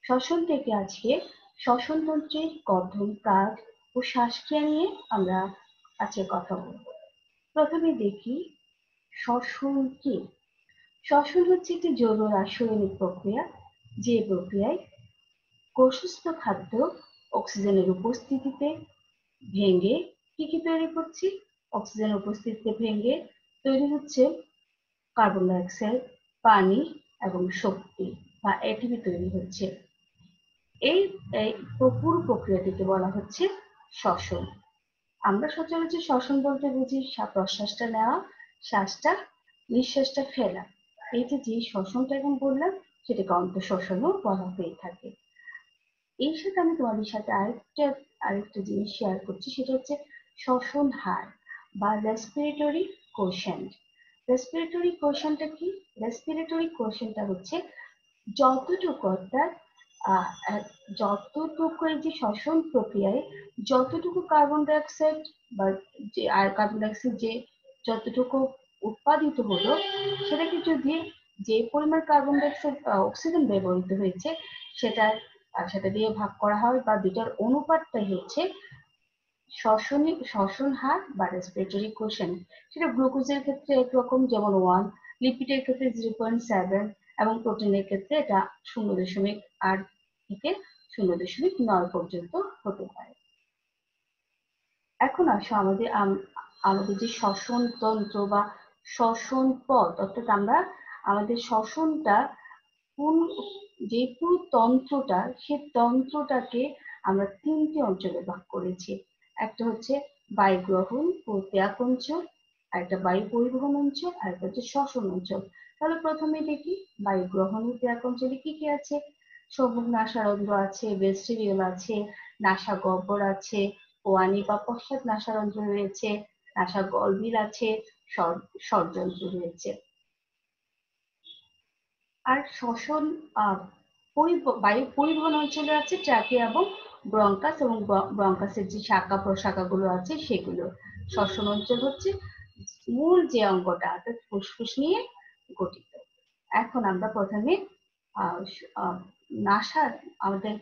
শ্বসন থেকে আজকে শ্বসন তন্ত্রের গঠন, কাজ ও শ্বাসক্রিয়া নিয়ে আমরা আজকে কথা বলব। প্রথমে দেখি শ্বসন কি। শ্বসন হচ্ছে একটি জৈব রাসায়নিক প্রক্রিয়া, যে প্রক্রিয়ায় কোষস্থ খাদ্য অক্সিজেনের উপস্থিতিতে ভেঙে কি তৈরি করছি, অক্সিজেনের উপস্থিতিতে ভেঙে তৈরি হচ্ছে কার্বন ডাই অক্সাইড, পানি এবং শক্তি বা এটিপি তৈরি হচ্ছে। এই পুরো প্রক্রিয়াটিকে বলা হচ্ছে শ্বসন। আমরা সচরাচর শ্বসন বলতে বুঝি প্রশ্বাসটা নেওয়া, শ্বাসটা নিঃশ্বাসটা ফেলা। এই যে শ্বসনটা এখন বললাম সেটাকে অন্তঃশ্বসনও বলা হয়ে থাকে। এর সাথে আমি তোমাদের সাথে আরেকটা জিনিস শেয়ার করছি, সেটা হচ্ছে শ্বসন হার বা রেসপিরেটরি কোশেন্ট। রেসপিরেটরি কোশেন্টটা কি? রেসপিরেটরি কোশেন্টটা হচ্ছে যতটুকু অর্থাৎ যতটুকু এই যে শ্বসন প্রক্রিয়ায় যতটুকু কার্বন ডাই অক্সাইড বা যে কার্বন ডাই অক্সাইড যে যতটুকু উৎপাদিত হলো, সেটাকে যদি যে পরিমাণ কার্বন ডাই অক্সাইড অক্সিজেন ব্যবহৃত হয়েছে সেটা দিয়ে ভাগ করা হয়, বা দুটার অনুপাতটাই হচ্ছে শ্বসন হার বা রেসপিরেটরি কোশেন্ট। সেটা গ্লুকোজের ক্ষেত্রে একরকম, যেমন 1, লিপিডের ক্ষেত্রে 0.7 এবং প্রোটিনের ক্ষেত্রে এটা 0.8 থেকে 0.9 পর্যন্ত হতে পারে। এখন আসো আমাদের যে শ্বসন তন্ত্র বা শ্বসন পথ, অর্থাৎ আমাদের শ্বসনটা যে পুরো তন্ত্রটা, সেই তন্ত্রটাকে আমরা 3টি অঞ্চলে ভাগ করেছি। একটা হচ্ছে বায়ু গ্রহণ ও ত্যাগ অঞ্চল, আরেকটা বায়ু পরিবহন অঞ্চল, আর একটা হচ্ছে শ্বসন অঞ্চল। তাহলে প্রথমে দেখি বায়ু গ্রহণ ও ত্যাগ অঞ্চলে কি কি আছে। সম্মুখ নাসারন্ধ্র আছে, ভেস্টিবিউল আছে, নাসাগহ্বর আছে, ওয়ানি বা পশ্চাৎ নাসারন্ধ্র রয়েছে, নাসাগলবিল আছে, শ্বরযন্ত্র রয়েছে। আর শ্বসন বায়ু পরিবহন অঞ্চলে আছে ট্রাকিয়া এবং ব্রঙ্কাস, এবং ব্রঙ্কাসের যে শাখা প্রশাখাগুলো আছে সেগুলো। শ্বসন অঞ্চল হচ্ছে মূল যে অঙ্গটা, অর্থাৎ ফুসফুস নিয়ে গঠিত। এখন আমরা প্রথমে আমাদের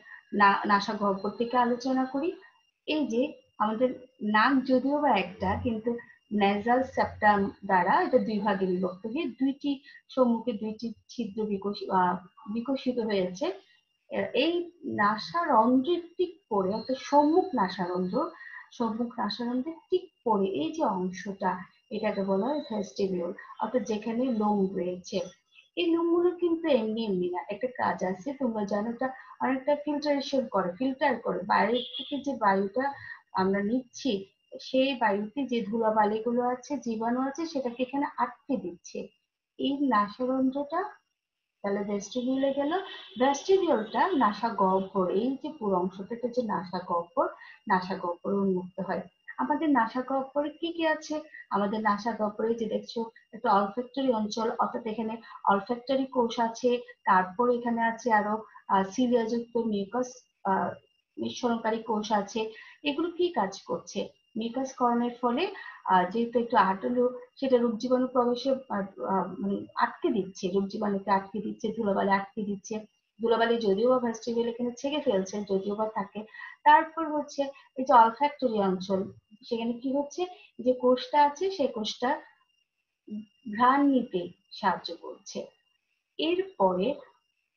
নাসাগহ্বর থেকে আলোচনা করি। এই যে আমাদের নাক যদিও বা একটা, কিন্তু নেজাল সেপ্টাম দ্বারা এটা 2 ভাগে বিভক্ত হয়ে সম্মুখে 2টি ছিদ্র বিকশিত হয়েছে। এই নাসারন্ধ্রের ঠিক পরে, অর্থাৎ সম্মুখ নাসারন্ধ্রের ঠিক পরে এই যে অংশটা, এটাকে বলা হয় ভেস্টিবিউল, অর্থাৎ যেখানে লোম রয়েছে। এই লোমগুলো কিন্তু এমনি এমনি না, একটা কাজ আছে, তোমরা জানো, এটা অনেকটা ফিল্টার করে বাইরের থেকে যে বায়ুটা আমরা নিচ্ছি, সেই বায়ুতে যে ধুলাবালি গুলো আছে, জীবাণু আছে, সেটাকে এখানে আটকে দিচ্ছে এই নাসারন্ধ্রটা। তাহলে ভেস্টিবিউলে গেল। ভেস্টিবিউলটা নাসাগহ্বর, এই যে পুরো অংশটাতে যে নাসাগহ্বর উন্মুক্ত হয়। আমাদের নাসাগহ্বরে কি কি আছে? আমাদের নাসাগহ্বরে যে দেখছো একটা অলফ্যাক্টরি অঞ্চল, অর্থাৎ এখানে অলফ্যাক্টরি কোষ আছে। তারপর এখানে আছে আরো সিলিয়াযুক্ত মিউকাস নিঃসরণকারী কোষ আছে। এগুলো কি কাজ করছে? মিউকাস করণের ফলে যেহেতু একটু আটলো, সেটা রোগ জীবাণু প্রবেশে মানে আটকে দিচ্ছে, রোগ জীবাণুকে আটকে দিচ্ছে, ধুলোবালি আটকে দিচ্ছে। ধুলোবালি যদিও বা ভেস্টিবিউল এখানে ছেড়ে ফেলছে, যদিও বা থাকে। তারপর হচ্ছে এই যে অলফ্যাক্টরি অঞ্চল, সেখানে কি হচ্ছে, যে কোষটা আছে সেই কোষটা ঘ্রাণ নিতে সাহায্য করছে। এরপরে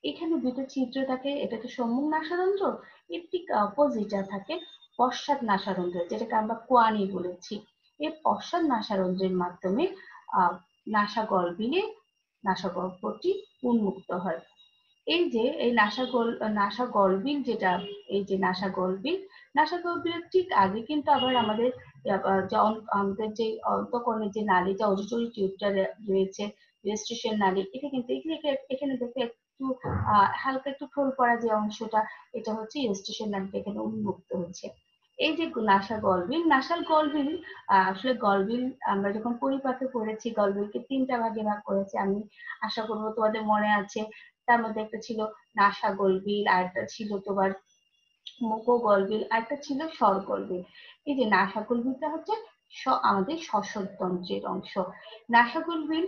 এখানে দুটো ছিদ্র থাকে, এটা তো সম্মুখ নাসারন্ধ্র, এর ঠিক অপোজিটে থাকে পশ্চাৎ নাসারন্ধ্র, যেটাকে আমরা কোয়ানি বলেছি। এই পশ্চাৎ নাসারন্ধ্রের মাধ্যমে নাসাগহ্বরটি উন্মুক্ত হয়। এই যে এই নাসাগলবিল যেটা, এই যে নাসাগলবিলের ঠিক আগে কিন্তু আবার আমাদের যে অন্তঃকরণের যে নালীটা, অডিটরি টিউবটা রয়েছে, রেজিস্ট্রেশন নালী, এটা কিন্তু এখানে দেখে একটু হালকা একটু ঠোল পড়া যে অংশটা, এটা হচ্ছে রেজিস্ট্রেশন নালীটা এখানে উন্মুক্ত হচ্ছে। এই যে নাসাগলবিল আসলে গলবিল আমরা যখন পরিপাকে পড়েছি, গলবিলকে 3টা ভাগে ভাগ করেছি, আমি আশা করবো তোমাদের মনে আছে। তার মধ্যে একটা ছিল নাসাগলবিল, আর একটা ছিল তোমার মুকোগলবিল, আর একটা ছিল স্বরগলবিল। এই যে নাসাগলবিলটা হচ্ছে আমাদের শ্বসনতন্ত্রের অংশ। নাসাগলবিল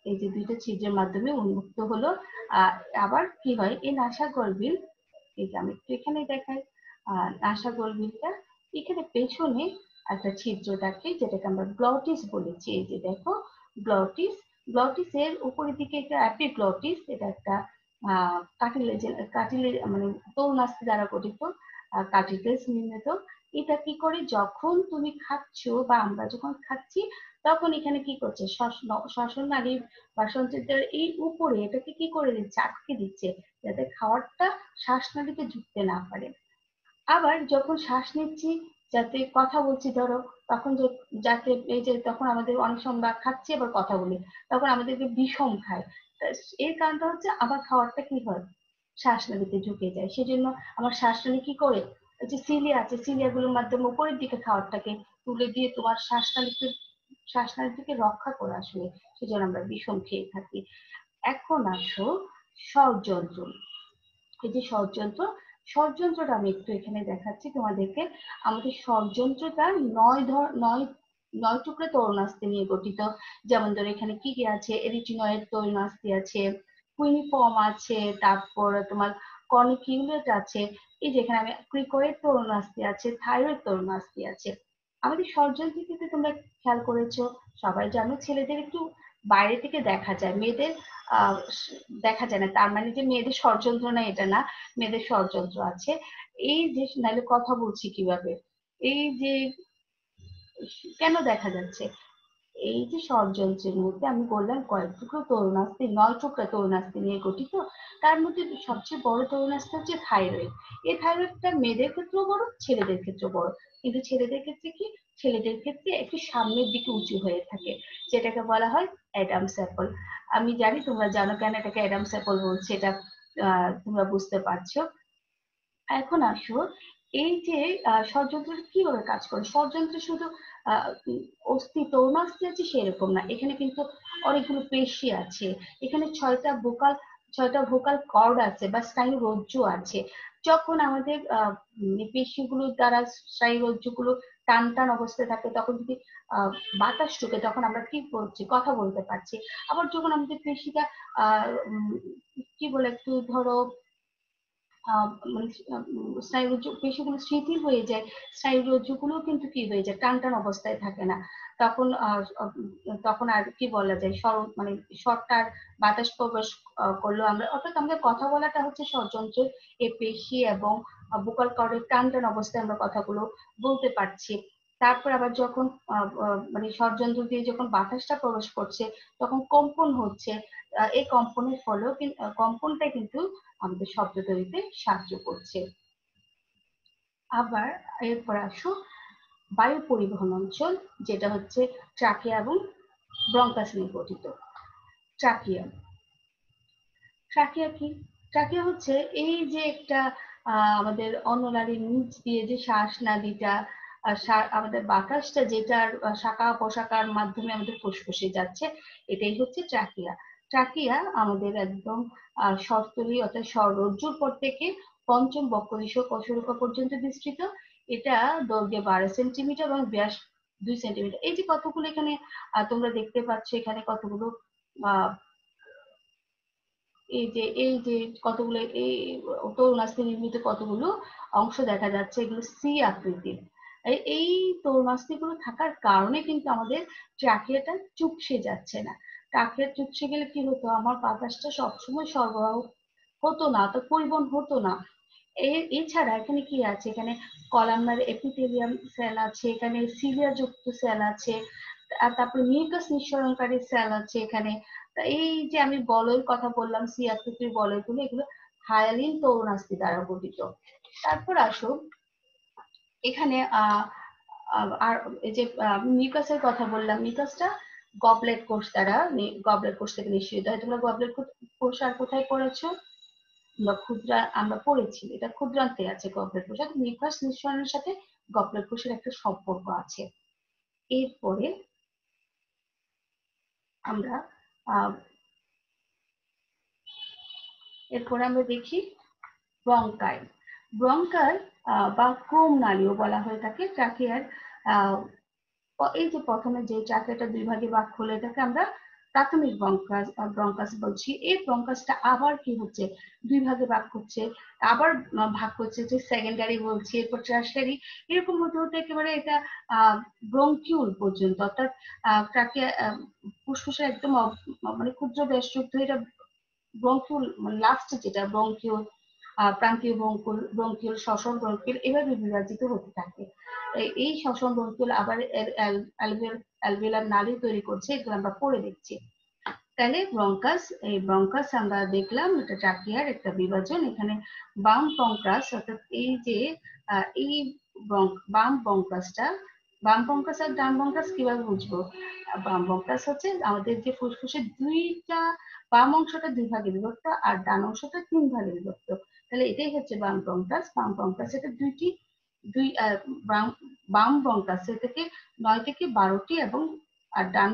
এই যে দুইটা ছিদ্রের মাধ্যমে উন্মুক্ত হলো। আবার কি হয়, এই নাসাগর্ভিল, এই যে আমি একটু এখানে দেখাই, নাসাগর্ভিলটা এখানে পেছনে একটা ছিদ্র থাকে যেটাকে আমরা গ্লটিস বলেছি। এই যে দেখো গ্লটিস, গ্লটিসের উপরের দিকে একটা অ্যাপিগ্লটিস, এটা একটা কার্টিলেজ মানে তরুণাস্থি দ্বারা গঠিত, কার্টিলেজ নির্মিত। এটা কি করে, যখন তুমি খাচ্ছ বা আমরা যখন খাচ্ছি তখন এখানে কি করছে, শ্বসন নালী বা সঞ্চিতের এই উপরে এটাকে কি করে দিচ্ছে, আটকে দিচ্ছে, যাতে খাবারটা শ্বাসনালীতে ঢুকতে না পারে। আবার যখন শ্বাস নিচ্ছি, যাতে কথা বলছি ধরো, তখন যাতে এই যে তখন আমাদের অনেক সময় বা খাচ্ছি আবার কথা বলি, তখন আমাদেরকে বিষম খায়। এর কারণটা হচ্ছে আমার খাবারটা কি হয়, শ্বাসনালীতে ঢুকে যায়। সেজন্য আমার শ্বাসনালী কি করে, যে সিলিয়া আছে, সিলিয়াগুলোর মাধ্যমে উপরের দিকে খাবারটাকে তুলে দিয়ে তোমার শ্বাসনালীকে রক্ষা করে আসলে, সেজন্য আমরা বিষম খেয়ে থাকি। এখন আসো শ্বরযন্ত্র। এই যে শ্বরযন্ত্রটা আমি একটু এখানে দেখাচ্ছি তোমাদেরকে। আমাদের শ্বরযন্ত্রটা নয় টুকরা তরুণাস্থি নিয়ে গঠিত। যেমন ধরো এখানে কি কি আছে, এরিটিনয়েড তরুণাস্থি আছে, কুইনিফর্ম আছে, তারপর তোমার কর্নিকিউলেট আছে, এই যে এখানে আমি ক্রিকয়েড তরুণাস্থি আছে, থাইরয়েড তরুণাস্থি আছে। আমাদের শ্বরযন্ত্রটিতে তোমরা খেয়াল করেছো, সবাই জানো ছেলেদের একটু বাইরে থেকে দেখা যায়, মেয়েদের আহ দেখা যায় না। তার মানে যে মেয়েদের ষড়যন্ত্র না, এটা না, মেয়েদের ষড়যন্ত্র আছে। এই যে নাহলে কথা বলছি কিভাবে, এই যে কেন দেখা যাচ্ছে, এই যে ষড়যন্ত্রের মধ্যে আমি বললাম কয়েক টুকরো তরুণাস্থি, 9 টুকরা তরুণাস্থি নিয়ে গঠিত। তার মধ্যে সবচেয়ে বড় তরুণাস্থি হচ্ছে থাইরয়েড। এই থাইরয়েডটা মেয়েদের ক্ষেত্রেও বড়, ছেলেদের ক্ষেত্রেও বড়। কিন্তু ছেলেদের ক্ষেত্রে কি, ছেলেদের ক্ষেত্রে একটু সামনের দিকে উঁচু হয়ে থাকে, যেটাকে বলা হয় অ্যাডামস অ্যাপল। আমি জানি তোমরা জানো কেন এটাকে অ্যাডামস অ্যাপল বলছে, এটা তোমরা বুঝতে পারছো। এখন আসো এই যে ষড়যন্ত্র কিভাবে কাজ করে। ষড়যন্ত্রে শুধু অস্থি তরুণাস্থি আছে সেরকম না, এখানে কিন্তু অনেকগুলো পেশি আছে। এখানে 6টা ভোকাল কর্ড আছে বা স্নায়ুরজ্জু আছে। যখন আমাদের পেশিগুলো দ্বারা স্নায়ুরজ্জুগুলো টান টান অবস্থায় থাকে, তখন যদি বাতাস ঢুকে তখন আমরা কি করছি, কথা বলতে পারছি। আবার যখন আমাদের পেশিটা কি বলে একটু ধরো মানে স্নায়ুরজ্জু পেশিগুলো শিথিল হয়ে যায়, স্নায়ুরজ্জুগুলো কিন্তু কি হয়ে যায়, টান টান অবস্থায় থাকে না। তখন তখন আর কি বলা যায়, মানে শর্টটার বাতাস প্রবেশ করলো আমরা, অর্থাৎ আমাদের কথা বলাটা হচ্ছে ষড়যন্ত্রের এই পেশি এবং ভোকাল কর্ডের টান টান অবস্থায় আমরা কথাগুলো বলতে পারছি। তারপর আবার যখন মানে ষড়যন্ত্র দিয়ে যখন বাতাসটা প্রবেশ করছে তখন কম্পন হচ্ছে। এই কম্পনের ফলেও কম্পনটা কিন্তু আমাদের শব্দ তৈরিতে সাহায্য করছে। আবার এরপর আসো বায়ু পরিবহন অঞ্চল, যেটা হচ্ছে ট্রাকিয়া এবং ব্রঙ্কাস নিয়ে গঠিত। ট্রাকিয়া, ট্রাকিয়া কি, ট্রাকিয়া হচ্ছে এই যে একটা আমাদের অন্ননালীর নিচ দিয়ে যে শ্বাস নালীটা, আমাদের বাতাসটা যেটার শাখা প্রশাখার মাধ্যমে আমাদের ফুসফুসে যাচ্ছে, এটাই হচ্ছে ট্রাকিয়া। ট্রাকিয়া আমাদের একদম শ্বরতলী অর্থাৎ শ্বররজ্জুর পর থেকে পঞ্চম বক্ষদেশীয় কশরুকা পর্যন্ত বিস্তৃত। এটা দৈর্ঘ্যে 12 সেন্টিমিটার এবং ব্যাস 2 সেন্টিমিটার। এই যে কতগুলো এখানে তোমরা দেখতে পাচ্ছ, এখানে কতগুলো আহ এই যে কতগুলো এই তরুণাস্থি নির্মিত কতগুলো অংশ দেখা যাচ্ছে, এগুলো সি আকৃতির। এই তরুণাস্থি গুলো থাকার কারণে কিন্তু আমাদের ট্রাকিয়াটা চুপসে যাচ্ছে না। ট্রাকিয়া চুপসে গেলে কি হতো, আমার বাতাসটা সবসময় সরবরাহ হতো না, তো পরিবহন হতো না। এছাড়া এখানে কি আছে, এখানে কলামনার এপিথেলিয়াম সেল আছে, এখানে সিলিয়া যুক্ত সেল আছে, আর তারপরে মিউকাস নিঃসরণকারী সেল আছে এখানে। এই যে আমি বলয়ের কথা বললাম, সি আকৃতির বলয়গুলো, এগুলো হায়ালিন তরুণাস্থি দ্বারা গঠিত। তারপর আসো এখানে আর এই যে মিউকাসের কথা বললাম, মিউকাসটা গবলেট কোষ দ্বারা, গবলেট কোষ থেকে নিঃসৃত হয়। তোমরা গবলেট কোষ আর কোথায় পড়েছো, আমরা পড়েছি, এটা ক্ষুদ্রান্তে আছে গবলেট কোষ। মিউকাস নিঃসরণের সাথে গবলেট কোষের একটা সম্পর্ক আছে। এরপরে আমরা দেখি ব্রঙ্কাই। ব্রঙ্কাই বা ক্রোম নালীও বলা হয়ে থাকে ট্রাকিয়ার। এই যে প্রথমে যে ট্রাকিয়াটা 2 ভাগে ভাগ হলে এটাকে আমরা প্রাথমিক ব্রঙ্কাস বলছি, এই ব্রঙ্কাসটা আবার কি হচ্ছে, দুই ভাগে ভাগ হচ্ছে, আবার ভাগ হচ্ছে যে সেকেন্ডারি বলছি, এরপর টার্সিয়ারি, এরকম হতে হতে একেবারে এটা ব্রঙ্কিউল পর্যন্ত, অর্থাৎ ট্রাকিয়া ফুসফুসের একদম মানে ক্ষুদ্র ব্যাসযুক্ত এটা ব্রঙ্কিউল, মানে লাস্ট যেটা ব্রঙ্কিউল, প্রান্তীয় ব্রঙ্কিউল, শ্বসন ব্রঙ্কিউল, এভাবে বিভাজিত হতে থাকে। এই শ্বসন ব্রঙ্কিউল আবার অ্যালভিওলার নালী তৈরি করছে, এগুলো আমরা পড়ে দেখছি। তাহলে ব্রঙ্কাস, এই ব্রঙ্কাস আমরা দেখলাম এটা ট্রাকিয়ার একটা বিভাজন। এখানে বাম ব্রঙ্কাস, অর্থাৎ এই যে এই বাম ব্রঙ্কাসটা, বাম ব্রঙ্কাস আর ডান ব্রঙ্কাস কিভাবে বুঝবো? বাম ব্রঙ্কাস হচ্ছে আমাদের যে ফুসফুসের দুইটা, বাম অংশটা দুই ভাগে বিভক্ত আর ডান অংশটা তিন ভাগে বিভক্ত। তাহলে এটাই হচ্ছে বাম ব্রঙ্কাস। বাম ব্রঙ্কাস এটা বাম ব্রঙ্কাস থেকে 9 থেকে 12টি এবং আর ডান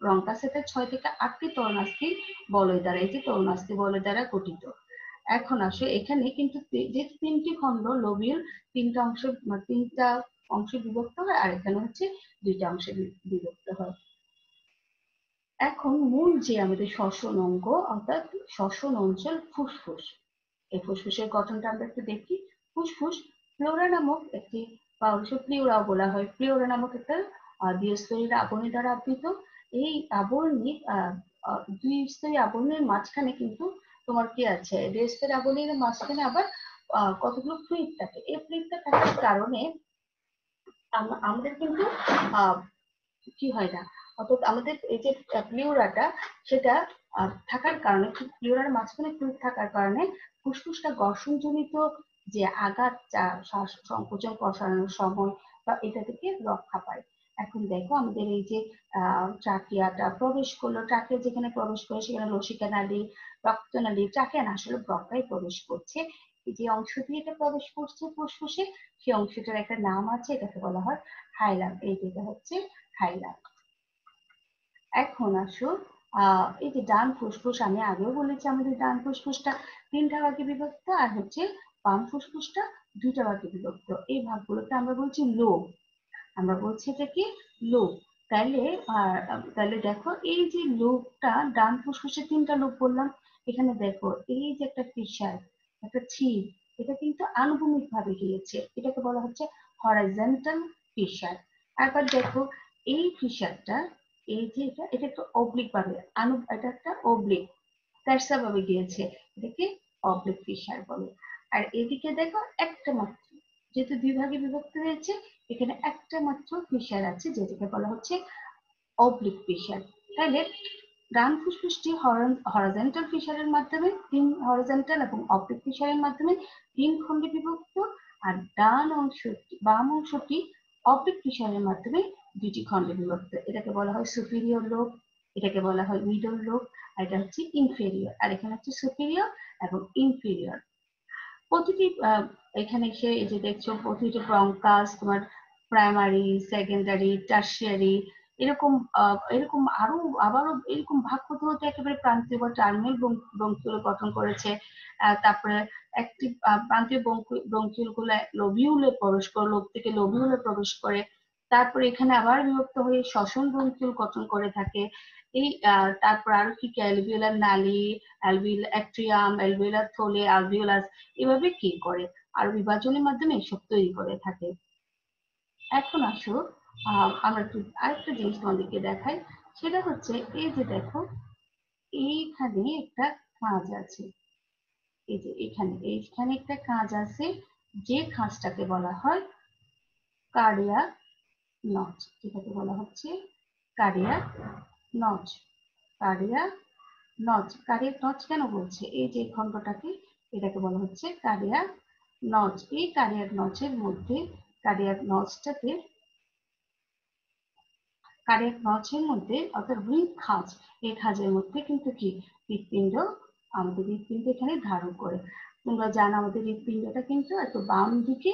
ব্রঙ্কাস এটা 6 থেকে 8টি তরুণাস্থি বলয় দ্বারা, এই যে তরুণাস্থি বলয় দ্বারা গঠিত। এখন আসো এখানে কিন্তু যে তিনটি খণ্ড লোবিউল, তিনটা অংশে বিভক্ত হয়, আর এখানে হচ্ছে দুইটা অংশে বিভক্ত হয়। এখন মূল যে আমাদের শ্বসন অঙ্গ অর্থাৎ শ্বসন অঞ্চল ফুসফুস, এই ফুসফুসের গঠনটা আমরা একটু দেখি। ফুসফুস প্লোরা নামক একটি, বা অবশ্য প্লিউরাও বলা হয়, প্লিউরা নামক একটা দ্বিস্তরীর আবরণী দ্বারা আবৃত। এই আবরণী দ্বিস্তরী আবরণীর মাঝখানে কিন্তু তোমার কি আছে, দ্বিস্তরী আবরণীর মাঝখানে আবার কতগুলো ফ্লুইড থাকে। এই ফ্লুইডটা থাকার কারণে আমাদের কিন্তু কি হয় না, অর্থাৎ আমাদের এই যে প্লিউরাটা সেটা থাকার কারণে, প্লিউরার মাঝখানে ফ্লুইড থাকার কারণে ফুসফুসটা ঘর্ষণজনিত যে আঘাত, শ্বাস সংকোচন প্রসারণের সময় বা এটা থেকে রক্ষা পায়। এখন দেখো আমাদের এই যে ট্রাকিয়াটা প্রবেশ করলো, ট্রাকিয়া যেখানে প্রবেশ করে সেখানে লসিকা নালী, রক্তনালী, ট্রাকিয়া না আসলে ব্রঙ্কায় প্রবেশ করছে। এই যে অংশ দিয়ে এটা প্রবেশ করছে ফুসফুসে, সেই অংশটার একটা নাম আছে, এটাকে বলা হয় হাইলাম। এই যেটা হচ্ছে হাইলাম। এখন আসো এই যে ডান ফুসফুস, আমি আগেও বলেছি আমাদের ডান ফুসফুসটা তিনটা ভাগে বিভক্ত, আর হচ্ছে বাম ফুসফুসটা দুইটা ভাগে বিভক্ত। এই ভাগগুলোকে আমরা বলছি লোব, আমরা বলছি এটা কি লোব। তাহলে দেখো এই যে লোবটা, ডান ফুসফুসে তিনটা লোব বললাম, এখানে দেখো এই যে একটা ফিশার, একটা ছিদ্র, এটা কিন্তু আনুভূমিক ভাবে গিয়েছে, এটাকে বলা হচ্ছে হরাইজন্টাল ফিশার। একবার দেখো এই ফিশারটা, এই যে এটা একটা অবলিক ভাবে, এটা একটা অবলিক তেরসা ভাবে গিয়েছে, এটাকে অবলিক ফিশার বলে। আর এদিকে দেখো একটা মাত্র, যেহেতু দুই ভাগে বিভক্ত হয়েছে, এখানে একটা মাত্র ফিশার আছে যেটাকে বলা হচ্ছে অবলিক ফিশার। তাহলে ডান ফুসফুসটি হরাইজন্টাল ফিশারের মাধ্যমে হরাইজন্টাল এবং অবলিক ফিশারের মাধ্যমে তিন খণ্ডে বিভক্ত, আর বাম অংশটি অবলিক ফিশারের মাধ্যমে দুটি খণ্ডে বিভক্ত। এটাকে বলা হয় সুপিরিয়র লোব, এটাকে বলা হয় মিডল লোব, আর এটা হচ্ছে ইনফেরিয়র, আর এখানে হচ্ছে সুপিরিয়র এবং ইনফেরিয়র। প্রতিটি এখানে এসে এই যে দেখছো প্রতিটি ব্রঙ্কাস তোমার প্রাইমারি, সেকেন্ডারি, টার্সিয়ারি, এরকম এরকম আবারও এরকম ভাগ হতে হতে একেবারে প্রান্তীয় বা টার্মিনাল ব্রঙ্কিউল গঠন করেছে। তারপরে একটি প্রান্তীয় ব্রঙ্কিউল গুলো লোবিউলে প্রবেশ করে, লোব থেকে লোবিউলে প্রবেশ করে, তারপরে এখানে আবার বিভক্ত হয়ে শ্বসন ব্রঙ্কিউল গঠন করে থাকে। এই তারপর আরো কি অ্যালভিওলার নালী, অ্যাট্রিয়াম, অ্যালভিওলার থলে, আলভিওলাস, এভাবে কি করে আর বিভাজনের মাধ্যমে এসব তৈরি করে থাকে। এখন আসো আমরা একটু আরেকটা জিনিস তোমাদেরকে দেখাই, সেটা হচ্ছে এই যে দেখো এইখানে একটা কাঁচ আছে, এই যে এইখানে একটা কাঁচ আছে, যে খাঁজটাকে বলা হয় কার্ডিয়াক নচ, যেটাকে বলা হচ্ছে cardiac notch. Cardiac notch, cardiac notch কেন বলছে, এই যে খণ্ডটাকে, এটাকে বলা হচ্ছে কার্ডিয়াক নচ। এই কার্ডিয়াক নচের মধ্যে, কার্ডিয়াক নচটাতে, কার্ডিয়াক নচের মধ্যে অর্থাৎ খাঁজ, এই খাঁজের মধ্যে কিন্তু কি হৃৎপিণ্ড, আমাদের হৃৎপিণ্ড এখানে ধারণ করে। তোমরা জানো আমাদের হৃৎপিণ্ডটা কিন্তু একটু বাম দিকে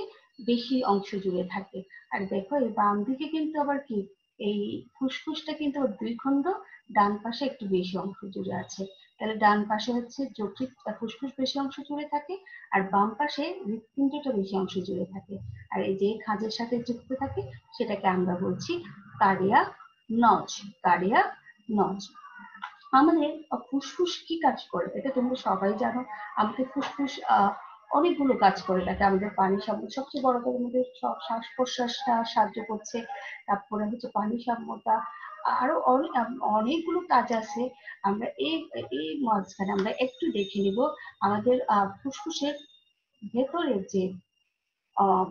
বেশি অংশ জুড়ে থাকে। আর দেখো এই বাম দিকে কিন্তু আবার কি এই ফুসফুসটা কিন্তু দুই খণ্ড, ডান পাশে একটু বেশি অংশ জুড়ে আছে। তাহলে ডান পাশে হচ্ছে যকৃৎ ফুসফুস বেশি অংশ জুড়ে থাকে, আর বাম পাশে হৃৎপিণ্ডটা বেশি অংশ জুড়ে থাকে। আর এই যে খাঁজের সাথে যুক্ত থাকে সেটাকে আমরা বলছি কার্ডিয়াক নচ, কার্ডিয়াক নচ। আমাদের ফুসফুস কি কাজ করে এটা তোমরা সবাই জানো। আমাদের ফুসফুস অনেকগুলো কাজ করে থাকে। আমাদের পানি সবচেয়ে বড় করে আমাদের শ্বাস প্রশ্বাসটা সাহায্য করছে। তারপরে হচ্ছে পানি সাম্যতা, আরো অনেকগুলো কাজ আছে। আমরা এই এই মাঝখানে আমরা একটু দেখে নিব আমাদের ফুসফুসের ভেতরে যে আহ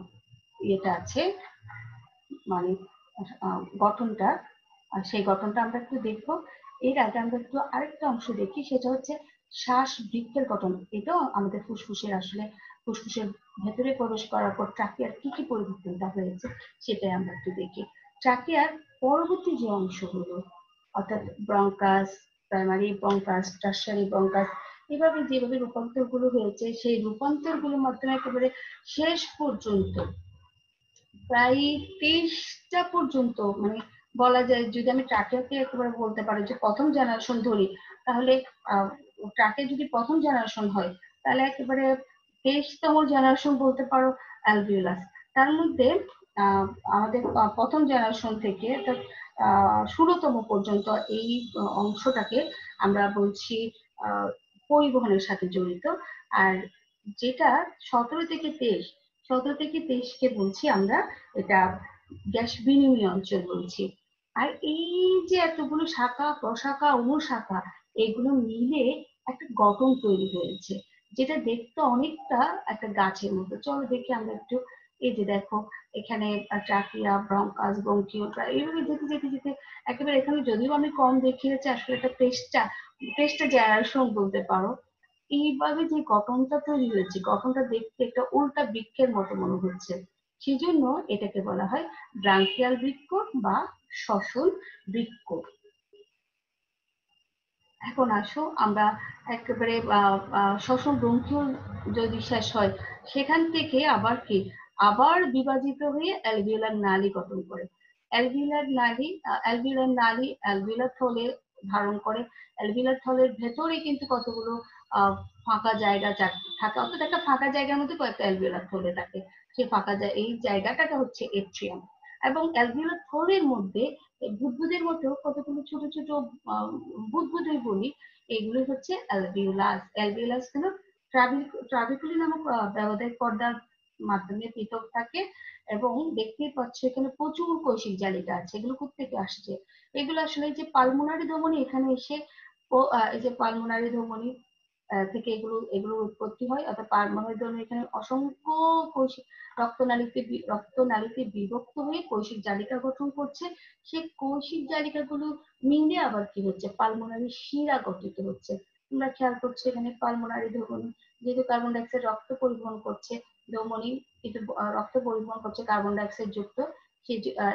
ইয়েটা আছে, মানে গঠনটা, সেই গঠনটা আমরা একটু দেখবো। এর আগে আমরা একটু আরেকটা অংশ দেখি, সেটা হচ্ছে শ্বাস বৃক্কের গঠন। এটাও আমাদের ফুসফুসের আসলে ফুসফুসের ভেতরে প্রবেশ করার পর ট্রাকিয়ার কি কি পরিবর্তনটা হয়েছে সেটাই আমরা একটু দেখি। ট্রাকিয়ার পরবর্তী যে অংশগুলো, অর্থাৎ ব্রঙ্কাস, প্রাইমারি ব্রঙ্কাস, টারশারি ব্রঙ্কাস, এভাবে যেভাবে রূপান্তর গুলো হয়েছে সেই রূপান্তর গুলোর মাধ্যমে একেবারে শেষ পর্যন্ত প্রায় 23টা পর্যন্ত, মানে বলা যায় যদি আমি ট্রাকেকে একেবারে বলতে পারি যে প্রথম জেনারেশন ধরি, তাহলে ট্রাকে যদি প্রথম জেনারেশন হয় তাহলে একেবারে 23তম জেনারেশন বলতে পারো অ্যালভিওলাস। তার মধ্যে আমাদের প্রথম জেনারেশন থেকে 16তম পর্যন্ত এই অংশটাকে আমরা বলছি পরিবহনের সাথে জড়িত। আর যেটা 17 থেকে 23 কে বলছি আমরা এটা গ্যাস বিনিময় অঞ্চল বলছি। আর এই যে এতগুলো শাখা প্রশাখা অনুশাখা, এগুলো মিলে একটা গঠন তৈরি হয়েছে, যেটা দেখতে অনেকটা একটা গাছের মতো। চলো দেখি আমরা একটু। এই যে দেখো এখানে ট্রাকিয়া, ব্রঙ্কাস, ব্রঙ্কিওলস, এইভাবে যেতে যেতে যেতে একেবারে এখানে যদিও আমি কম দেখিয়েছি, আসলে এটা পেস্টা জেনারেশন বলতে পারো। এইভাবে যে গঠনটা তৈরি হয়েছে, গঠনটা দেখতে একটা উল্টা বৃক্ষের মতো মনে হচ্ছে, সেই জন্য এটাকে বলা হয় ব্রাঙ্কিয়াল বৃক্ক বা শ্বসন বৃক্ক। এখন আসো আমরা একেবারে শ্বসন ব্রঙ্কিওল যদি শেষ হয়, সেখান থেকে আবার কি আবার বিভাজিত হয়ে অ্যালভিওলার নালী গঠন করে। অ্যালভিওলার থলে ধারণ করে। অ্যালভিওলার থলের ভেতরে কিন্তু কতগুলো ফাঁকা জায়গা থাকে, অর্থাৎ একটা ফাঁকা জায়গার মধ্যে কয়েকটা অ্যালভিওলার থলে থাকে। সেই এই জায়গাটাকে হচ্ছে এট্রিয়াম। এবং অ্যালভিওলার থলের মধ্যে বুদবুদের মধ্যেও কতগুলো ছোট ছোট বুদবুদই বলি, এগুলো হচ্ছে অ্যালভিওলাস। অ্যালভিওলাস গুলো ট্রাবিকুলি নামক ব্যবধায়ক পর্দার মাধ্যমে পৃথক থাকে। এবং দেখতেই পাচ্ছ এখানে প্রচুর কৈশিক জালিকা আছে। এগুলো কোত্থেকে আসছে? এগুলো আসলে যে পালমোনারি ধমনী এখানে এসে এই যে পালমোনারি ধমনী থেকে এগুলোর উৎপত্তি হয়, অর্থাৎ পালমোনারি ধমনী এখানে অসংখ্য কৈশিক রক্তনালীতে বিভক্ত হয়ে কৈশিক জালিকা গঠন করছে। সেই কৈশিক জালিকাগুলো মিলে আবার কি হচ্ছে, পালমোনারি শিরা গঠিত হচ্ছে। তোমরা খেয়াল করছো এখানে পালমোনারি ধমনী, যেহেতু কার্বন ডাইঅক্সাইড রক্ত পরিবহন করছে, ধমনী কিন্তু রক্ত পরিবহন করছে কার্বন ডাইঅক্সাইড যুক্ত,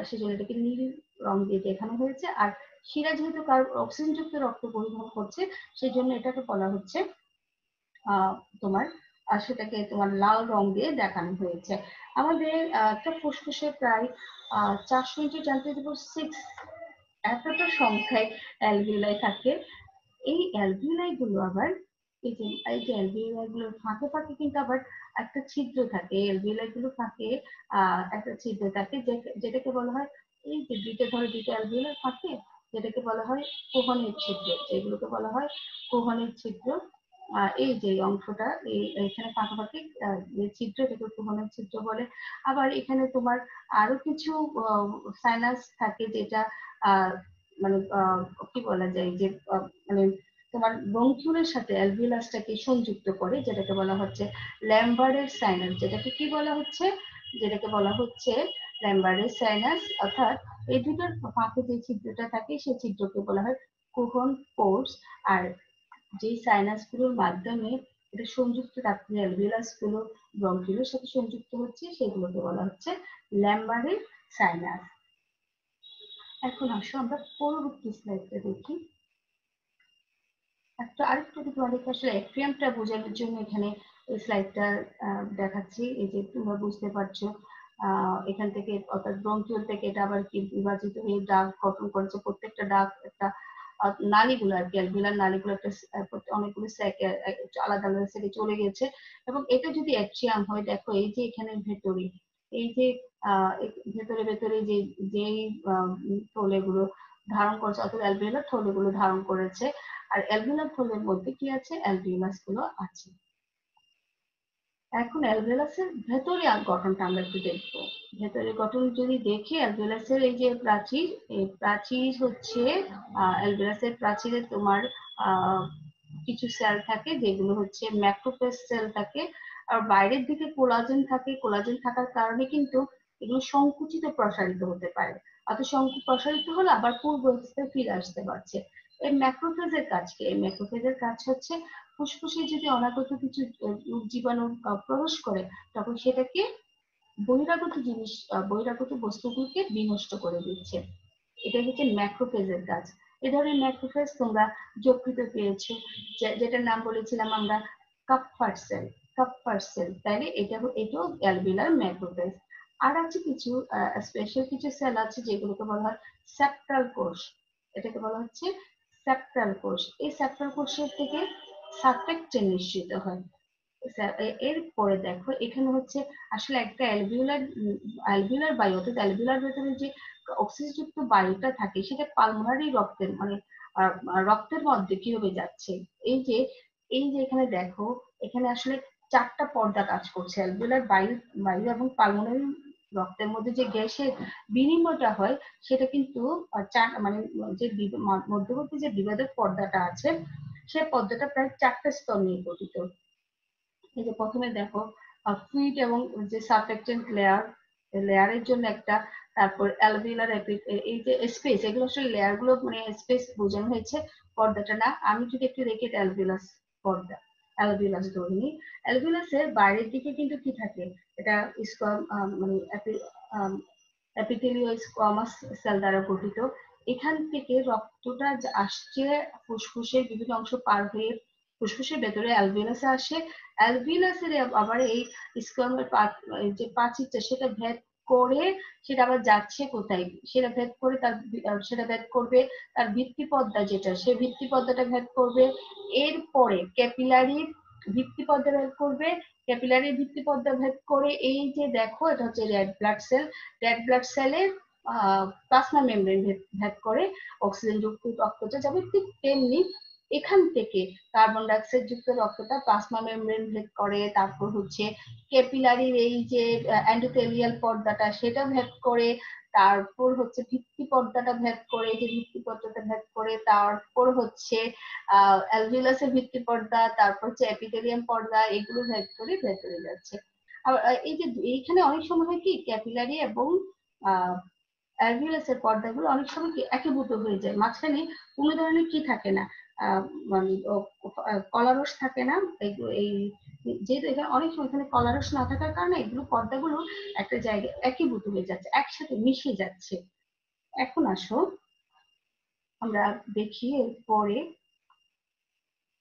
সেজন্য এটাকে নীল রং দিয়ে দেখানো হয়েছে। আর শিরা যেহেতু অক্সিজেন যুক্ত রক্ত পরিবহন করছে, সেই জন্য এটাকে বলা হচ্ছে তোমার সেটাকে তোমার লাল রং দিয়ে দেখানো হয়েছে। আমাদের একটা ফুসফুসে প্রায় 4x10⁶ এতটা সংখ্যায় অ্যালভিওলাই থাকে। এই অ্যালভিওলাই গুলো আবার এই যে অ্যালভিওলাই গুলোর ফাঁকে ফাঁকে কিন্তু আবার একটা ছিদ্র থাকে। এই অ্যালভিওলাই গুলো ফাঁকে একটা ছিদ্র থাকে, যেটাকে বলা হয়, এই যে দুইটা অ্যালভিওলাই ফাঁকে, যেটাকে বলা হয় কোহনের ছিদ্র। যেগুলোকে বলা হয় কোহনের ছিদ্র। এই যে অংশটা এখানে পাশাপাশি যে ছিদ্র, এটাকে কোহনের ছিদ্র বলে। আবার এখানে তোমার আরো কিছু সাইনাস থাকে, যেটা মানে কি বলা যায় যে মানে তোমার ব্রঙ্কিউলের সাথে অ্যালভিওলাসটাকে সংযুক্ত করে, যেটাকে বলা হচ্ছে ল্যাম্বার্ডের সাইনাস। যেটাকে বলা হচ্ছে ল্যাম্বার্ডের সাইনাস। অর্থাৎ এই দুটোর ফাঁকে যে ছিদ্রটা থাকে সেই ছিদ্রকে বলা হয় কোহন পোর্স। আর যে সাইনাস গুলোর মাধ্যমে এটা সংযুক্ত থাকছে, অ্যালভিওলাস গুলো ব্রঙ্কিউলের সাথে সংযুক্ত হচ্ছে, সেগুলোকে বলা হচ্ছে ল্যাম্বারের সাইনাস। এখন আসো আমরা পরবর্তী স্লাইডটা দেখি। আরেকটু তোমাদেরকে আসলে অ্যাট্রিয়ামটা বোঝানোর জন্য এখানে এই স্লাইডটা দেখাচ্ছি। এই যে তোমরা বুঝতে পারছো এখান থেকে, অর্থাৎ ব্রঙ্কিউল থেকে এটা আবার কি বিভাজিত হয়ে দাগ গঠন করেছে। প্রত্যেকটা দাগ একটা নালীগুলো আর কি, অ্যালভিওলার নালীগুলো একটা অনেকগুলো স্যাকে আলাদা আলাদা স্যাকে চলে গেছে। এবং এটা যদি অ্যাট্রিয়াম হয়, দেখো এই যে এখানে ভেতরে এই যে ভেতরে ভেতরে যেই থলেগুলো ধারণ করেছে, অর্থাৎ অ্যালভিওলার থলিগুলো ধারণ করেছে। আর অ্যালভিওলার থলির মধ্যে কি আছে? অ্যালভিওলাস গুলো আছে। এখন অ্যালভিওলাসের ভেতরে গঠনটা আমরা একটু দেখবো। ভেতরে গঠন যদি দেখি, অ্যালভিওলাসের এই যে প্রাচীর, এই প্রাচীর হচ্ছে অ্যালভিওলাসের প্রাচীরে তোমার কিছু সেল থাকে যেগুলো হচ্ছে ম্যাক্রোফেজ সেল থাকে, আর বাইরের দিকে কোলাজেন থাকে। কোলাজেন থাকার কারণে কিন্তু এগুলো সংকুচিত প্রসারিত হতে পারে, অত প্রসারিত হলে আবার পূর্ব অবস্থায় ফিরে আসতে পারছে। এই ম্যাক্রোফেজের কাজ কি? এই ম্যাক্রোফেজের কাজ হচ্ছে ফুসফুসে যদি অনাগত কিছু জীবাণু প্রবেশ করে, তখন সেটাকে বহিরাগত জিনিস, বহিরাগত বস্তুগুলোকে বিনষ্ট করে দিচ্ছে। এটা হচ্ছে ম্যাক্রোফেজের কাজ। এ ধরনের ম্যাক্রোফেজ তোমরা যকৃত পেয়েছো, যেটার নাম বলেছিলাম আমরা কাপ্পার সেল। কাপ্পার সেল, তাইলে এটাও অ্যালভিওলার ম্যাক্রোফেজ। আর আছে কিছু স্পেশাল কিছু সেল আছে যেগুলোকে বলা হয় সেপ্টাল কোষ। এটাকে বলা হচ্ছে সেপ্টাল কোষ। এই সেপ্টাল কোষের থেকে সাবট্রাক্টেন নিঃসৃত হয়। এরপরে দেখো এখানে হচ্ছে আসলে একটা অ্যালভিওলার বায়ু, অর্থাৎ অ্যালভিওলার ভেতরে যে অক্সিজেনযুক্ত বায়ুটা থাকে সেটা পালমোনারি রক্তের মানে রক্তের মধ্যে কিভাবে যাচ্ছে। এই যে এখানে দেখো, এখানে আসলে 4টা পর্দা কাজ করছে। অ্যালভিওলার বায়ু বায়ু এবং পালমোনারি রক্তের মধ্যে যে গ্যাসের বিনিময়টা হয় সেটা কিন্তু মানে যে মধ্যবর্তী যে বিভেদক পর্দাটা আছে, সেই পর্দাটা প্রায় 4টা স্তর নিয়ে গঠিত। এই যে প্রথমে দেখো ফ্লুইড এবং যে সারফেক্টেন্ট লেয়ারের জন্য একটা, তারপর অ্যালভিওলার এই যে স্পেস, এগুলো আসলে লেয়ার গুলো মানে স্পেস বোঝানো হয়েছে, পর্দাটা না। আমি যদি একটু দেখি অ্যালভিওলাস পর্দা, অ্যালভিওলাস ধরে নিই। অ্যালভিওলাসের বাইরের দিকে কিন্তু কি থাকে? এটা মানে এপিথেলিয়াল স্কোয়ামাস সেল দ্বারা গঠিত। এখান থেকে রক্তটা আসছে ফুসফুসের বিভিন্ন অংশ পার হয়ে ফুসফুসের ভেতরে অ্যালভিওলাসে আসে। অ্যালভিওলাসের আবার এই স্কোয়ামের যে প্রাচীরটা সেটা ভেদ করে সেটা আবার যাচ্ছে কোথায়? সেটা ভেদ করে সেটা ভেদ করবে তার ভিত্তি পর্দা, যেটা সে ভিত্তি পর্দাটা ভেদ করবে। এরপরে ক্যাপিলারির ভিত্তি পর্দা ভেদ করবে। ক্যাপিলারির ভিত্তি পর্দা ভেদ করে এই যে দেখো এটা হচ্ছে red blood cell. Red blood সেলের প্লাজমা মেমব্রেন ভেদ করে অক্সিজেন যুক্ত রক্তটা যাবে। ঠিক তেমনি এখান থেকে কার্বন ডাইঅক্সাইড যুক্ত রক্তটা প্লাজমা মেমব্রেন ভেদ করে, তারপর হচ্ছে ক্যাপিলারির এই যে এন্ডোথেলিয়াল পর্দাটা সেটা ভেদ করে, তারপর হচ্ছে ভিত্তি পর্দাটা ভেদ করে, যে ভিত্তি পর্দাটা ভেদ করে তারপর হচ্ছে অ্যালভিওলাসের ভিত্তি পর্দা, তারপর হচ্ছে এপিথেলিয়াম পর্দা, এগুলো ভেদ করে ভেতরে যাচ্ছে। আর এই যে এইখানে অনেক সময় হয় কি ক্যাপিলারি এবং অ্যালভিওলাসের পর্দাগুলো অনেক সময় কি একীভূত হয়ে যায়, মাঝখানে কোনো ধরনের কি থাকে না, মানে কলারস থাকে না। এই যেহেতু এখানে অনেক সময় এখানে কলারস না থাকার কারণে এগুলো পর্দাগুলো একটা জায়গায় একীভূত হয়ে যাচ্ছে, একসাথে মিশে যাচ্ছে। এখন আসো আমরা দেখি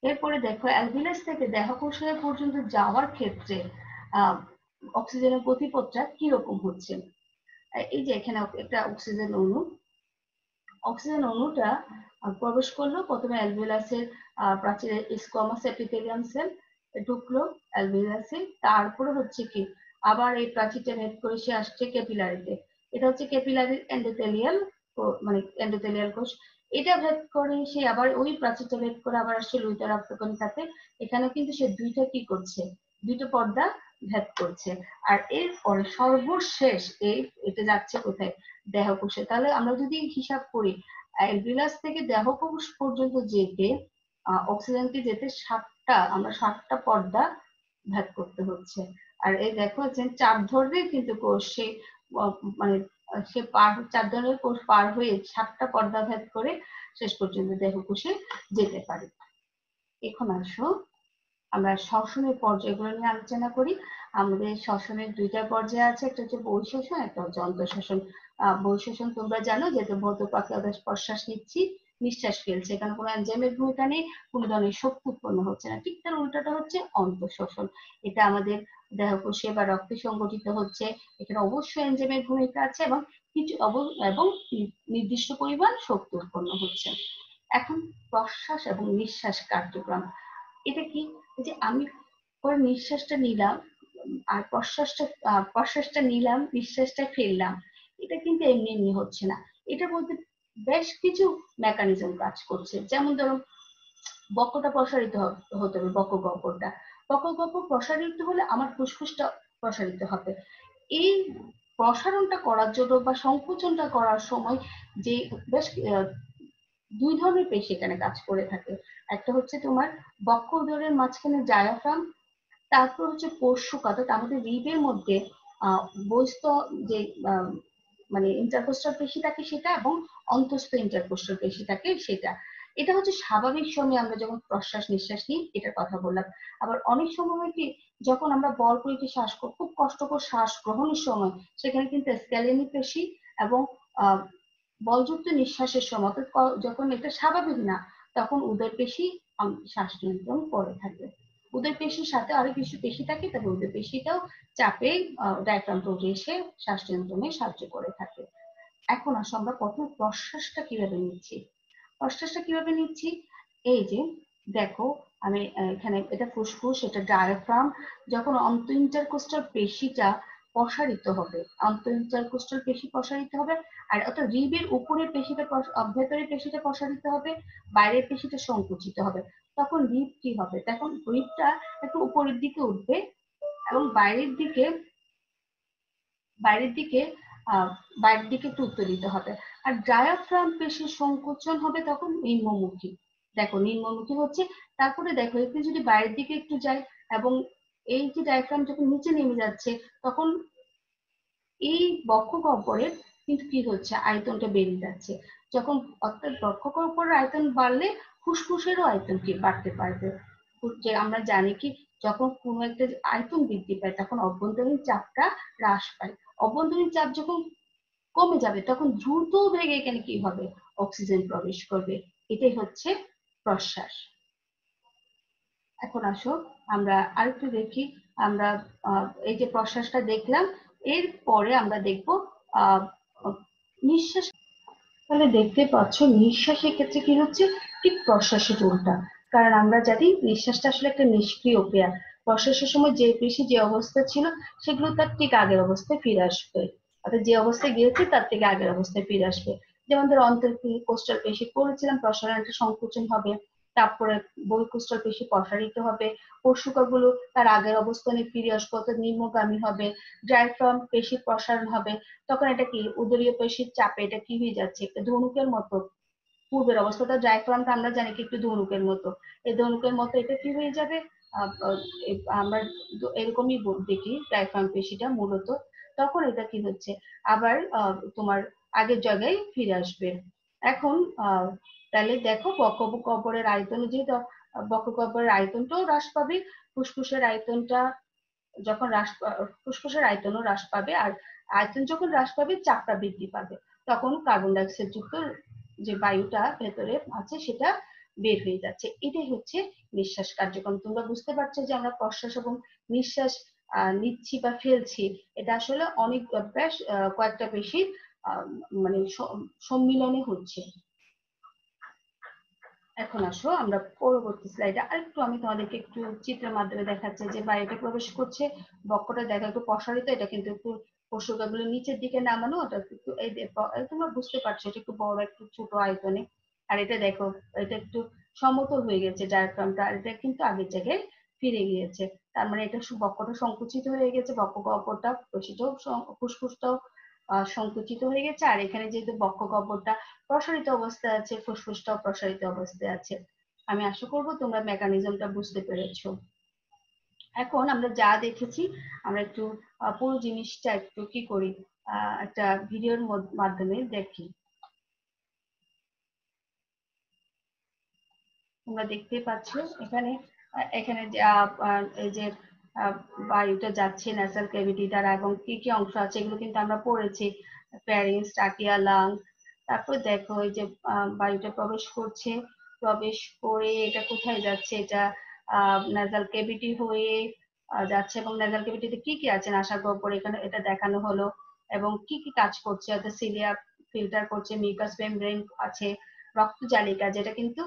এরপরে দেখো অ্যালভিওলাস থেকে দেহকোষে পর্যন্ত যাওয়ার ক্ষেত্রে অক্সিজেনের গতিপথটা কিরকম হচ্ছে। এই যে এখানে একটা অক্সিজেন অণু, অক্সিজেন অণুটা প্রবেশ করলো প্রথমে অ্যালভিওলাসের প্রাচীরে স্কোয়ামাস এপিথেলিয়াম সেল ঢুকলো অ্যালভিওলাসে, তারপরে হচ্ছে কি আবার এই প্রাচীরটা ভেদ করে সে আসছে ক্যাপিলারিতে। এটা হচ্ছে ক্যাপিলারির এন্ডোথেলিয়াল মানে এন্ডোথেলিয়াল কোষ। এটা ভেদ করে সে আবার ওই প্রাচীরটা ভেদ করে আবার আসছে লুইতা রক্তকণিকাতে। এখানে কিন্তু সে দুইটা কি করছে, দুইটা পর্দা ভেদ করছে। আর এরপরে সর্বশেষ এটা যাচ্ছে কোথায়? দেহকোষে। তাহলে আমরা যদি হিসাব করি অ্যালভিওলাস থেকে দেহকোষ পর্যন্ত যেতে অক্সিজেনকে যেতে 7টা পর্দা ভেদ করতে হচ্ছে। আর এই দেখো যে 4 ধরনের কিন্তু কোষ সে মানে সে 4 ধরনের কোষ পার হয়ে 7টা পর্দা ভেদ করে শেষ পর্যন্ত দেহকোষে যেতে পারে। এখন আসো আমরা শ্বসনের পর্যায়গুলো নিয়ে আলোচনা করি। আমাদের শ্বসনের 2টা পর্যায় আছে, একটা হচ্ছে বহিঃশ্বসন, একটা হচ্ছে অন্তঃশ্বসন। বহিঃশ্বসন তোমরা জানো যে ভৌতপাকে প্রশ্বাস নিচ্ছি, নিঃশ্বাস ফেলছে, এখানে কোনো এনজাইমের ভূমিকা নেই, কোনো ধরনের শক্তি উৎপন্ন হচ্ছে না। ঠিক তার উল্টাটা হচ্ছে অন্তঃশ্বসন। এটা আমাদের দেহকোষে বা রক্তে সংগঠিত হচ্ছে, এখানে অবশ্যই এনজাইমের ভূমিকা আছে এবং এবং নির্দিষ্ট পরিমাণ শক্তি উৎপন্ন হচ্ছে। এখন প্রশ্বাস এবং নিঃশ্বাস কার্যক্রম, এটা কি? যে আমি পরে নিঃশ্বাসটা নিলাম আর প্রশ্বাসটা নিলাম, নিঃশ্বাসটা ফেললাম, এটা কিন্তু এমনি এমনি হচ্ছে না। এটা বলতে বেশ কিছু মেকানিজম কাজ করছে। যেমন ধরো বক্ষটা প্রসারিত হতে হবে, বক্ষ গহ্বরটা প্রসারিত হলে আমার ফুসফুসটা প্রসারিত হবে। এই প্রসারণটা করার জন্য বা সংকোচনটা করার সময় যে বেশ দুই ধরনের পেশি এখানে কাজ করে থাকে। একটা হচ্ছে তোমার বক্ষ উদরের মাঝখানে ডায়াফ্রাম, তারপর হচ্ছে পরশুক, অর্থাৎ আমাদের রিবের মধ্যে বহিস্থ যে মানে ইন্টারকোস্টাল পেশি থাকে সেটা, এবং অন্তঃস্থ ইন্টারকোস্টাল পেশি থাকে সেটা। এটা হচ্ছে স্বাভাবিক সময়ে আমরা যখন প্রশ্বাস নিঃশ্বাস নিই এটার কথা বললাম। আবার অনেক সময় হয় কি, যখন আমরা বল করে একটি শ্বাস খুব কষ্টকর শ্বাস গ্রহণের সময়, সেখানে কিন্তু স্ক্যালেনি পেশি এবং বলযুক্ত নিঃশ্বাসের সময়, অর্থাৎ যখন এটা স্বাভাবিক না, তখন উদর পেশি শ্বাস নিয়ন্ত্রণ করে থাকে। উদর পেশির সাথে আরো কিছু পেশি থাকে, তবে উদর পেশিটাও চাপে ডায়াফ্রামটা উঠে এসে শ্বাস নিয়ন্ত্রণে সাহায্য করে থাকে। এখন আসো আমরা প্রথম প্রশ্বাসটা কিভাবে নিচ্ছি। প্রশ্বাসটা কিভাবে নিচ্ছি, এই যে দেখো আমি এখানে, এটা ফুসফুস, এটা ডায়াফ্রাম। যখন অন্ত ইন্টারকোস্টাল পেশিটা প্রসারিত হবে, অন্ত ইন্টারকোস্টাল পেশি প্রসারিত হবে, আর অর্থাৎ রিবের উপরের পেশিটা, ভেতরের পেশিটা প্রসারিত হবে, বাইরের পেশিটা সংকুচিত হবে, তখন রিব কি হবে, তখন রিবটা একটু উপরের দিকে উঠবে এবং বাইরের দিকে বাইরের দিকে একটু উত্তোলিত হবে। আর ডায়াফ্রাম পেশির সংকোচন হবে তখন নিম্নমুখী। দেখো নিম্নমুখী হচ্ছে, তারপরে দেখো একটু যদি বাইরের দিকে একটু যায়, এবং এই যে ডায়াফ্রাম যখন নিচে নেমে যাচ্ছে, তখন এই বক্ষ গহ্বরের কিন্তু কি হচ্ছে, আয়তনটা বেড়ে যাচ্ছে। যখন অর্থাৎ বক্ষ গহ্বরের আয়তন বাড়লে ফুসফুসেরও আয়তন কি বাড়তে পারবে। যে আমরা জানি কি, যখন কোনো একটা আয়তন বৃদ্ধি পায় তখন অভ্যন্তরীণ চাপটা হ্রাস পায়। অভ্যন্তরীণ চাপ যখন কমে যাবে তখন দ্রুত বেগে এখানে কি হবে, অক্সিজেন প্রবেশ করবে। এটাই হচ্ছে প্রশ্বাস। এখন আসো আমরা আরেকটু দেখি। আমরা এই যে প্রশ্বাসটা দেখলাম, এরপরে আমরা দেখব আহ নিঃশ্বাস। তাহলে দেখতে পাচ্ছ নিঃশ্বাসের ক্ষেত্রে কি হচ্ছে, ঠিক প্রশ্বাসের উল্টা। কারণ আমরা জানি নিঃশ্বাসটা আসলে একটা নিষ্ক্রিয় ক্রিয়া। প্রশ্বাসের সময় যে পেশি যে অবস্থা ছিল সেগুলো তার ঠিক আগের অবস্থায় ফিরে আসবে, অর্থাৎ যে অবস্থায় গিয়েছে তার থেকে আগের অবস্থায় ফিরে আসবে। যেমন ধরো কোস্টাল পেশি পড়েছিলাম, প্রসারণটা সংকোচন হবে, তারপরে বহিঃকোস্টাল পেশি প্রসারিত হবে, পরশুকাগুলো তার আগের অবস্থানে ফিরে আসবে, অর্থাৎ নিম্নগামী হবে, ডায়াফ্রাম পেশির প্রসারণ হবে। তখন এটা কি, উদরীয় পেশির চাপে এটা কি হয়ে যাচ্ছে, একটা ধনুকের মতো। পূর্বের অবস্থাটা ডায়াফ্রামটা আমরা জানি কি একটু ধনুকের মতো, এই ধনুকের মতো এটা কি হয়ে যাবে, আমরা এরকমই দেখি ডায়াফ্রাম পেশিটা মূলত। তখন এটা কি হচ্ছে, আবার তোমার আগের জায়গায় ফিরে আসবে। এখন তাহলে দেখো বক্ষ গহ্বরের আয়তন, যেহেতু বক্ষ গহ্বরের আয়তনটাও হ্রাস পাবে, ফুসফুসের আয়তনটা যখন ফুসফুসের আয়তনও হ্রাস পাবে, আর আয়তন যখন হ্রাস পাবে চাপটা বৃদ্ধি পাবে, তখন কার্বন ডাইঅক্সাইড যুক্ত যে বায়ুটা ভেতরে আছে সেটা বের হয়ে যাচ্ছে। এটাই হচ্ছে নিঃশ্বাস কার্যক্রম। তোমরা বুঝতে পারছো যে আমরা প্রশ্বাস এবং নিঃশ্বাস নিচ্ছি বা ফেলছি, এটা আসলে অনেক বেশ কয়েকটা পেশির মানে সম্মিলনে হচ্ছে। এখন আসো আমরা পরবর্তী স্লাইডে আরেকটু, আমি তোমাদেরকে একটু চিত্রের মাধ্যমে দেখাচ্ছি যে বাইরেটা প্রবেশ করছে, বক্ষটা দেখা একটু প্রসারিত, এটা কিন্তু একটু পশুগুলো নিচের দিকে নামানো, ওটা একটু এই তোমরা বুঝতে পারছো এটা একটু বড় একটু ছোট আয়তনে। আর এটা দেখো, এটা একটু সমতল হয়ে গেছে ডায়াফ্রামটা, আর এটা কিন্তু আগের জায়গায় ফিরে গিয়েছে। তার মানে এটা বক্ষটা সংকুচিত হয়ে গেছে, বক্ষ গহ্বরটা, পেশিটাও, ফুসফুসটাও সংকুচিত হয়ে গেছে। আর এখানে যেহেতু বক্ষ গহ্বরটা প্রসারিত অবস্থায় আছে, ফুসফুসটাও প্রসারিত অবস্থায় আছে। আমি আশা করব তোমরা মেকানিজমটা বুঝতে পেরেছো। এখন আমরা যা দেখেছি, আমরা একটু পুরো জিনিসটা একটু কি করি, একটা ভিডিওর মাধ্যমে দেখি। তোমরা দেখতে পাচ্ছ এখানে, এখানে এই যে বায়ুটা যাচ্ছে ন্যাসাল ক্যাভিটি দ্বারা, এবং কি কি অংশ আছে এগুলো কিন্তু আমরা পড়েছি, ফ্যারিংস, ট্রাকিয়া, লাং। তারপর দেখো এই যে বায়ুটা প্রবেশ করছে, প্রবেশ করে এটা কোথায় যাচ্ছে, এটা ন্যাসাল ক্যাভিটি হয়ে যাচ্ছে, এবং ন্যাসাল ক্যাভিটিতে কি কি আছে নাসাগহ্বর এখানে এটা দেখানো হলো, এবং কি কি কাজ করছে, অর্থাৎ সিলিয়া ফিল্টার করছে, মিউকাস মেমব্রেন আছে, রক্তজালিকা যেটা কিন্তু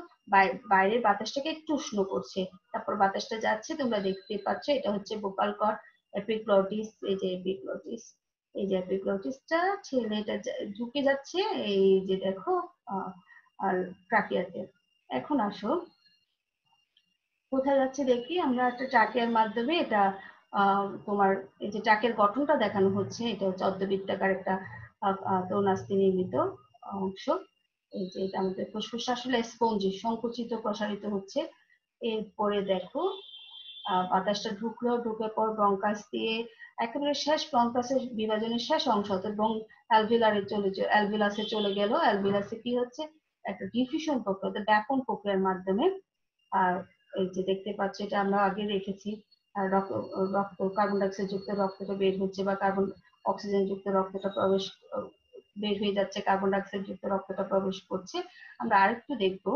বাইরের বাতাসটাকে একটু উষ্ণ করছে, তারপর বাতাসটা যাচ্ছে, তোমরা দেখতে পাচ্ছ এটা হচ্ছে বোকাল কর্ড, এপিগ্লটিস, এই যে এপিগ্লটিস, এই যে এপিগ্লটিসটা ছেলেটা ঢুকে যাচ্ছে, এই যে দেখো আর ট্রাকিয়াতে। এখন আসো কোথায় যাচ্ছে দেখি আমরা, একটা ট্রাকের মাধ্যমে এটা তোমার এই যে ট্রাকের গঠনটা দেখানো হচ্ছে, এটা হচ্ছে অর্ধবৃত্তাকার একটা তরুণাস্থি নির্মিত অংশ। এই যে এটা আমাদের ফুসফুস আসলে স্পঞ্জি সংকুচিত প্রসারিত হচ্ছে। এরপরে দেখো বাতাসটা ঢুকলো, ঢুকে পর ব্রঙ্কাস দিয়ে একেবারে শেষ ব্রঙ্কাসের বিভাজনের শেষ অংশ এবং অ্যালভিলাসে চলে গেল। অ্যালভিলাসে কি হচ্ছে, একটা ডিফিউশন প্রক্রিয়া, ব্যাপন প্রক্রিয়ার মাধ্যমে। আর এই যে দেখতে পাচ্ছি এটা আমরা আগে রেখেছি, রক্ত কার্বন ডাইঅক্সাইড যুক্ত রক্তটা বের হচ্ছে বা কার্বন অক্সিজেন যুক্ত রক্তটা বের হয়ে যাচ্ছে, কার্বন ডাইঅক্সাইড যুক্ত রক্তটা প্রবেশ করছে। আমরা আরেকটু দেখবো,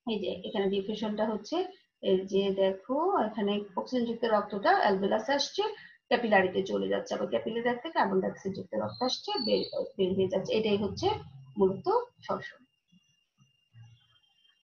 এই যে এখানে ডিফিউশনটা হচ্ছে, এই যে দেখো এখানে অক্সিজেন যুক্ত রক্তটা অ্যালভিলাসে আসছে, ক্যাপিলারিতে চলে যাচ্ছে, আবার ক্যাপিলারি থেকে কার্বন ডাইঅক্সাইড যুক্ত রক্ত আসছে, বের হয়ে যাচ্ছে। এটাই হচ্ছে মূলত শ্বসন।